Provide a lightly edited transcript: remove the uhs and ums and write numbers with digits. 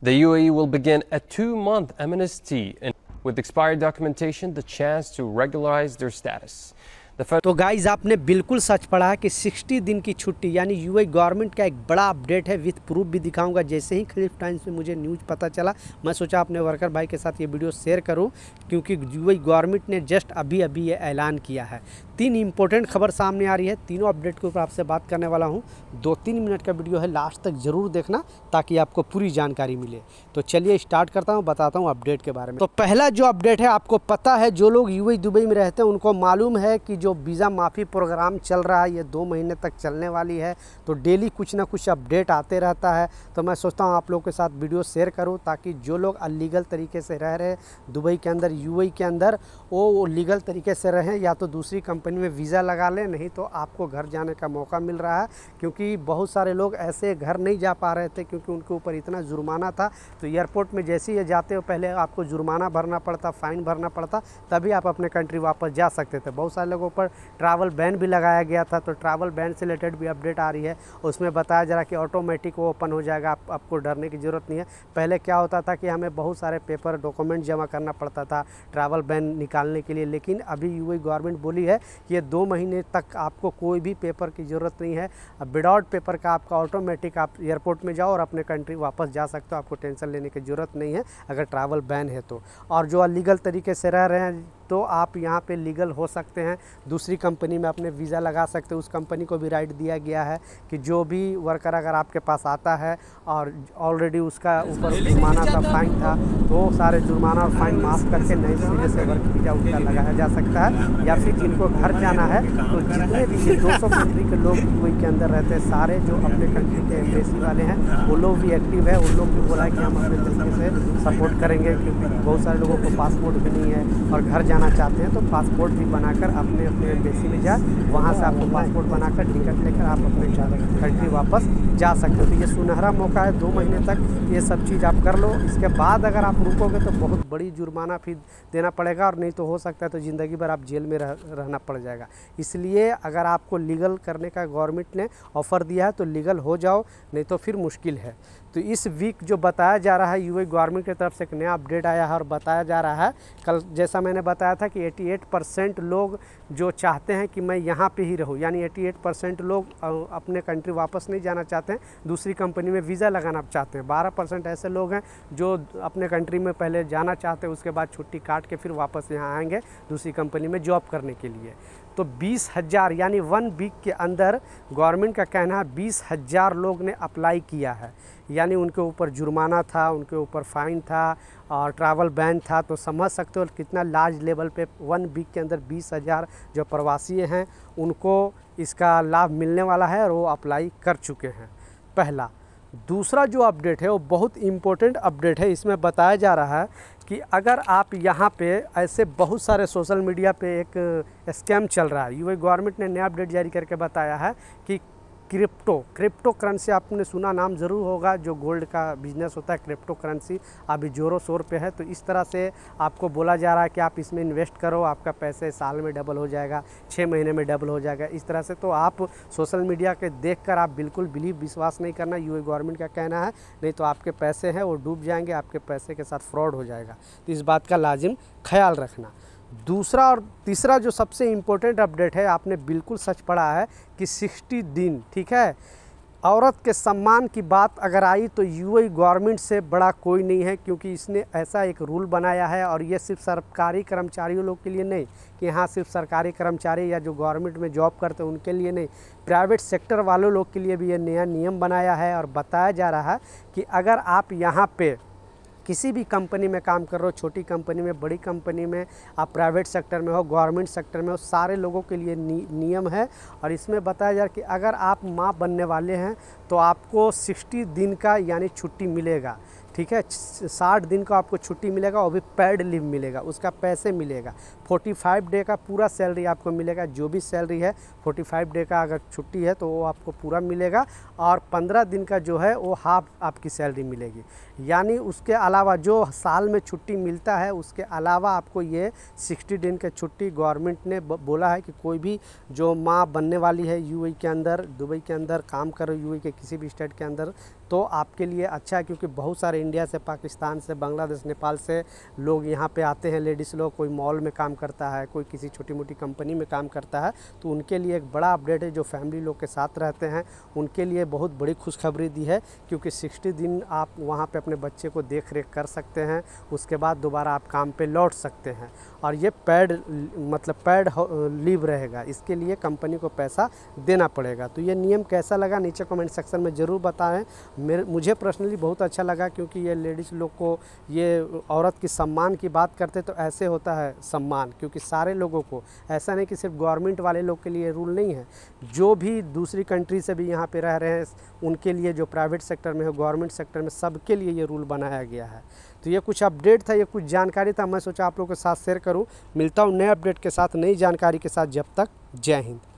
The UAE will begin a 2-month amnesty and with expired documentation the chance to regularize their status. तो guys आपने बिल्कुल सच पढ़ा है कि 60 दिन की छुट्टी यानी यूएई गवर्नमेंट का एक बड़ा अपडेट है, विथ प्रूफ भी दिखाऊंगा। जैसे ही खलीफ टाइम्स में मुझे न्यूज़ पता चला मैं सोचा अपने वर्कर भाई के साथ ये वीडियो शेयर करूं, क्योंकि यूएई गवर्नमेंट ने जस्ट अभी ये ऐलान किया है। 3 इंपॉर्टेंट खबर सामने आ रही है, तीनों अपडेट के ऊपर आपसे बात करने वाला हूँ। 2-3 मिनट का वीडियो है, लास्ट तक ज़रूर देखना ताकि आपको पूरी जानकारी मिले। तो चलिए स्टार्ट करता हूँ, बताता हूँ अपडेट के बारे में। तो पहला जो अपडेट है, आपको पता है जो लोग यूएई दुबई में रहते हैं उनको मालूम है कि जो वीज़ा माफ़ी प्रोग्राम चल रहा है ये 2 महीने तक चलने वाली है। तो डेली कुछ ना कुछ अपडेट आते रहता है। तो मैं सोचता हूँ आप लोगों के साथ वीडियो शेयर करूँ ताकि जो लोग अनलीगल तरीके से रह रहे हैं दुबई के अंदर, यूएई के अंदर, वो लीगल तरीके से रहें, या तो दूसरी कंपनी में वीज़ा लगा लें, नहीं तो आपको घर जाने का मौका मिल रहा है। क्योंकि बहुत सारे लोग ऐसे घर नहीं जा पा रहे थे क्योंकि उनके ऊपर इतना जुर्माना था। तो एयरपोर्ट में जैसे ही जाते हो पहले आपको जुर्माना भरना पड़ता, फ़ाइन भरना पड़ता, तभी आप अपने कंट्री वापस जा सकते थे। बहुत सारे लोगों पर ट्रैवल बैन भी लगाया गया था। तो ट्रैवल बैन से रिलेटेड भी अपडेट आ रही है, उसमें बताया जा रहा है कि ऑटोमेटिक वो ओपन हो जाएगा, आपको डरने की ज़रूरत नहीं है। पहले क्या होता था कि हमें बहुत सारे पेपर डॉक्यूमेंट जमा करना पड़ता था ट्रैवल बैन निकालने के लिए, लेकिन अभी यूएई गवर्नमेंट बोली है कि ये 2 महीने तक आपको कोई भी पेपर की ज़रूरत नहीं है। विदाउट पेपर का आपका ऑटोमेटिक आप एयरपोर्ट में जाओ और अपने कंट्री वापस जा सकते हो, आपको टेंशन लेने की ज़रूरत नहीं है अगर ट्रैवल बैन है तो। और जो अलीगल तरीके से रह रहे हैं तो आप यहाँ पे लीगल हो सकते हैं, दूसरी कंपनी में अपने वीज़ा लगा सकते हो। उस कंपनी को भी राइट दिया गया है कि जो भी वर्कर अगर आपके पास आता है और ऑलरेडी उसका ऊपर जुर्माना था, फाइन था, तो सारे जुर्माना और फाइन माफ़ करके नए सिरे से वर्क वीज़ा उसका लगाया जा सकता है। या फिर जिनको घर जाना है तो जितने भी 200 कंट्री के लोग यूएई के अंदर रहते हैं, सारे जो अपने कंट्री के एम्बेसी वाले हैं वो लोग भी एक्टिव है। उन लोग भी बोला है कि हम अपने तरीके से सपोर्ट करेंगे, क्योंकि बहुत सारे लोगों को पासपोर्ट भी नहीं है और घर जाना चाहते हैं तो पासपोर्ट भी बनाकर अपने एम्बेसी में जाए, वहाँ से आपको पासपोर्ट बनाकर टिकट लेकर आप अपने कंट्री वापस जा सकते हो। तो ये सुनहरा मौका है, 2 महीने तक ये सब चीज़ आप कर लो। इसके बाद अगर आप रुकोगे तो बहुत बड़ी जुर्माना फिर देना पड़ेगा, और नहीं तो हो सकता है तो ज़िंदगी भर आप जेल में रहना पड़ जाएगा। इसलिए अगर आपको लीगल करने का गवर्नमेंट ने ऑफ़र दिया है तो लीगल हो जाओ, नहीं तो फिर मुश्किल है। तो इस वीक जो बताया जा रहा है यूएई गवर्नमेंट की तरफ से एक नया अपडेट आया है और बताया जा रहा है, कल जैसा मैंने बताया था कि 88% लोग जो चाहते हैं कि मैं यहाँ पे ही रहूँ, यानी 88% लोग अपने कंट्री वापस नहीं जाना चाहते हैं, दूसरी कंपनी में वीज़ा लगाना चाहते हैं। 12% ऐसे लोग हैं जो अपने कंट्री में पहले जाना चाहते हैं, उसके बाद छुट्टी काट के फिर वापस यहाँ आएंगे दूसरी कंपनी में जॉब करने के लिए। तो 20,000 यानी 1 वीक के अंदर गवर्नमेंट का कहना है 20,000 लोग ने अप्लाई किया है, यानी उनके ऊपर जुर्माना था, उनके ऊपर फ़ाइन था और ट्रैवल बैन था। तो समझ सकते हो कितना लार्ज लेवल पे 1 वीक के अंदर 20,000 जो प्रवासी हैं उनको इसका लाभ मिलने वाला है और वो अप्लाई कर चुके हैं। पहला। दूसरा जो अपडेट है वो बहुत इम्पोर्टेंट अपडेट है। इसमें बताया जा रहा है कि अगर आप यहाँ पे ऐसे बहुत सारे सोशल मीडिया पे एक स्कैम चल रहा है, यूएई गवर्नमेंट ने नया अपडेट जारी करके बताया है कि क्रिप्टो करेंसी, आपने सुना नाम ज़रूर होगा, जो गोल्ड का बिजनेस होता है क्रिप्टो करेंसी अभी ज़ोरों शोर पे है। तो इस तरह से आपको बोला जा रहा है कि आप इसमें इन्वेस्ट करो, आपका पैसे साल में डबल हो जाएगा, 6 महीने में डबल हो जाएगा, इस तरह से। तो आप सोशल मीडिया के देखकर आप बिल्कुल विश्वास नहीं करना, यूएई गवर्नमेंट का कहना है, नहीं तो आपके पैसे हैं वो डूब जाएंगे, आपके पैसे के साथ फ्रॉड हो जाएगा। तो इस बात का लाजिम ख्याल रखना। दूसरा और तीसरा जो सबसे इम्पोर्टेंट अपडेट है, आपने बिल्कुल सच पढ़ा है कि 60 दिन, ठीक है, औरत के सम्मान की बात अगर आई तो यूएई गवर्नमेंट से बड़ा कोई नहीं है, क्योंकि इसने ऐसा एक रूल बनाया है। और ये सिर्फ सरकारी कर्मचारियों लोग के लिए नहीं कि हाँ सिर्फ सरकारी कर्मचारी या जो गवर्नमेंट में जॉब करते हैं उनके लिए नहीं, प्राइवेट सेक्टर वालों लोग के लिए भी ये नया नियम बनाया है। और बताया जा रहा है कि अगर आप यहाँ पे किसी भी कंपनी में काम कर रहे हो, छोटी कंपनी में, बड़ी कंपनी में, आप प्राइवेट सेक्टर में हो, गवर्नमेंट सेक्टर में हो, सारे लोगों के लिए नियम है। और इसमें बताया जा रहा है कि अगर आप माँ बनने वाले हैं तो आपको 60 दिन का यानी छुट्टी मिलेगा, ठीक है, 60 दिन का आपको छुट्टी मिलेगा, वो भी पेड लीव मिलेगा, उसका पैसे मिलेगा। 45 डे का पूरा सैलरी आपको मिलेगा, जो भी सैलरी है 45 डे का अगर छुट्टी है तो वो आपको पूरा मिलेगा। और 15 दिन का जो है वो हाफ आपकी सैलरी मिलेगी। यानी उसके अलावा जो साल में छुट्टी मिलता है उसके अलावा आपको ये 60 दिन की छुट्टी गवर्नमेंट ने बोला है कि कोई भी जो माँ बनने वाली है यूएई के अंदर, दुबई के अंदर काम कर रहे यूएई के किसी भी स्टेट के अंदर, तो आपके लिए अच्छा है, क्योंकि बहुत सारे इंडिया से, पाकिस्तान से, बांग्लादेश, नेपाल से लोग यहाँ पे आते हैं। लेडीज़ लोग, कोई मॉल में काम करता है, कोई किसी छोटी मोटी कंपनी में काम करता है, तो उनके लिए एक बड़ा अपडेट है। जो फैमिली लोग के साथ रहते हैं उनके लिए बहुत बड़ी खुशखबरी दी है, क्योंकि 60 दिन आप वहाँ पे अपने बच्चे को देख रेख कर सकते हैं। उसके बाद दोबारा आप काम पे लौट सकते हैं, और ये पेड लीव रहेगा। इसके लिए कंपनी को पैसा देना पड़ेगा। तो ये नियम कैसा लगा नीचे कमेंट सेक्शन में ज़रूर बताएं। मुझे पर्सनली बहुत अच्छा लगा, क्योंकि ये लेडीज़ लोग को, ये औरत की सम्मान की बात करते तो ऐसे होता है सम्मान, क्योंकि सारे लोगों को, ऐसा नहीं कि सिर्फ गवर्नमेंट वाले लोग के लिए रूल नहीं है, जो भी दूसरी कंट्री से भी यहाँ पे रह रहे हैं उनके लिए, जो प्राइवेट सेक्टर में है, गवर्नमेंट सेक्टर में, सबके लिए ये रूल बनाया गया है। तो ये कुछ अपडेट था, ये कुछ जानकारी था, मैं सोचा आप लोगों के साथ शेयर करूँ। मिलता हूँ नए अपडेट के साथ, नई जानकारी के साथ। जब तक जय हिंद।